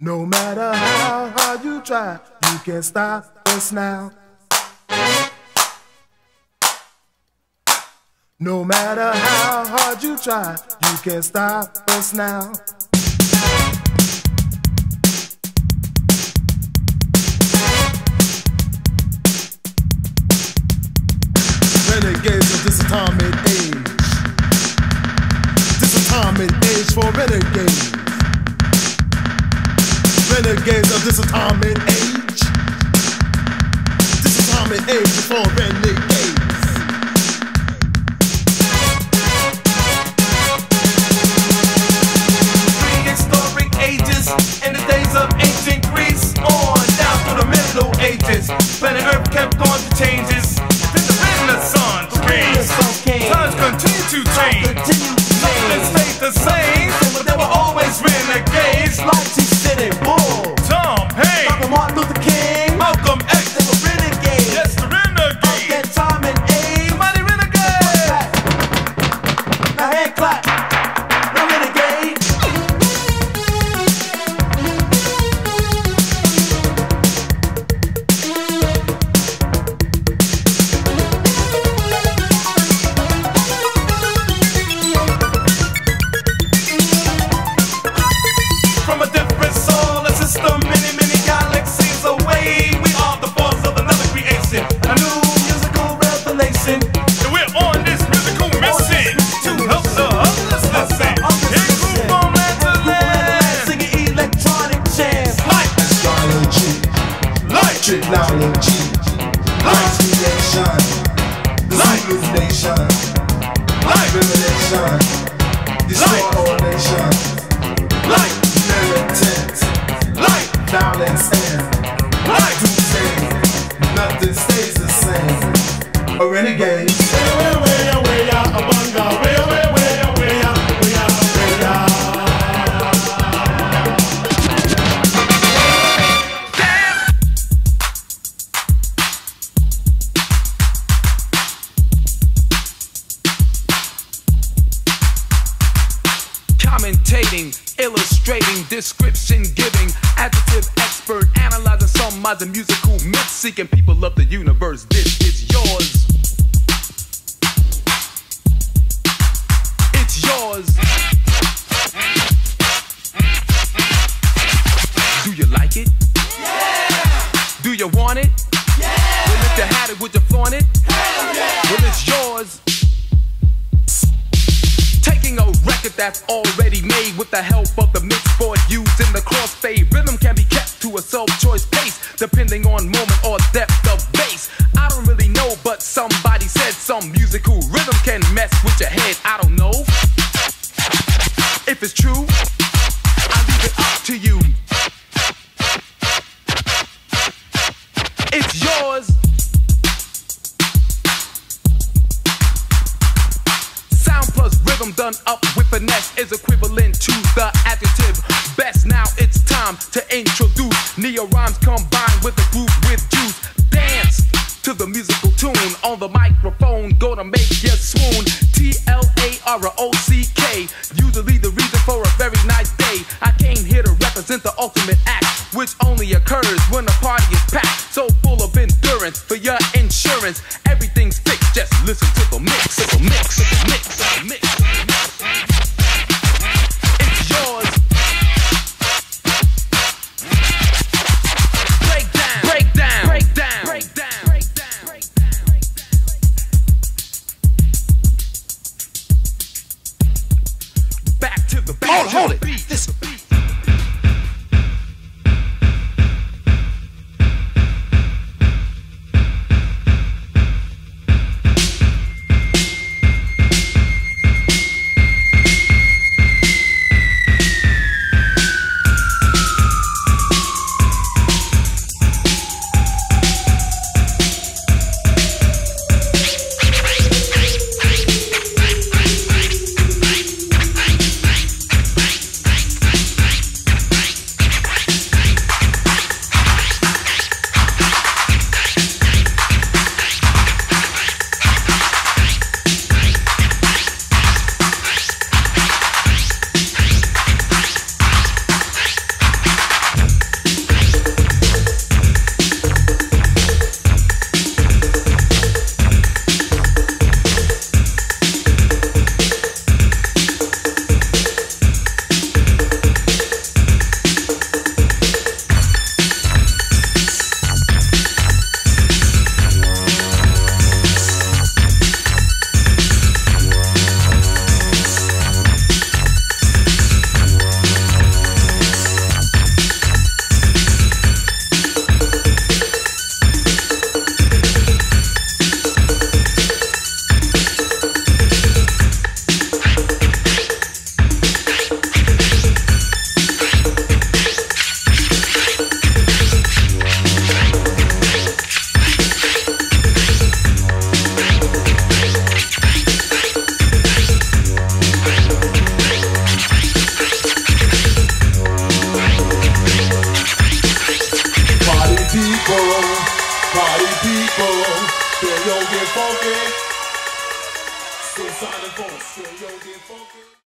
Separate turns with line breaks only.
No matter how hard you try, you can't stop us now. No matter how hard you try, you can't stop us now. Renegades of this atomic age. This atomic age for renegades. Renegades of this atomic age. This atomic age for renegades. Prehistoric ages in the days of ancient Greece, on down through the Middle Ages. Planet Earth kept going through changes. Then the Renaissance came. Times continue to change. Nothing stayed the same, but there were always renegades. Like City Bull, Tom Hanks, Dr. Martin Luther King, Malcolm X. They were renegades. Yes, the renegades. That time and age. Somebody renegade. Now hand clap. No renegade. From a different solar system, many, many galaxies away, we are the force of another creation, a new musical revelation. And we're on this musical mission to help the others listen. In group from land to land, singing electronic chants like astrology, like technology, like creation, like nation, like revelation, destroy all nations, like militant, like violence and like doomsday. Nothing stays the same. A renegade.
Commentating, illustrating, description giving, adjective expert, analyzing, summarizing, musical myth seeking people of the universe. This is yours. It's yours. Do you like it? Yeah! Do you want it? Yeah! Well, if you had it, would you flaunt it? Hell yeah! Well, it's yours. Taking a record that's already made with the help of the mix board used in the crossfade. Rhythm can be kept to a self-choice pace depending on moment or depth of bass. I don't really know, but somebody said some musical rhythm can mess with your head. I don't know if it's true. I leave it up to you. It's yours. Sound plus rhythm done up with finesse is equivalent to the adjective best. Now it's time to introduce neo-rhymes combined with a groove with juice. Dance to the musical tune on the microphone, gonna make you swoon. T-L-A-R-O-C-K, usually the reason for a very nice day. I came here to represent the ultimate act, which only occurs when the party is packed. So full of endurance for your insurance, everything's fixed, just listen to the mix. The mix, the mix, the mix. It's yours. Break down, break down, break down, break down, break down, break down. Back to the beat. Hold it. This beat.
Party people, still yo get funky. Suicide and folks, still yo get funky.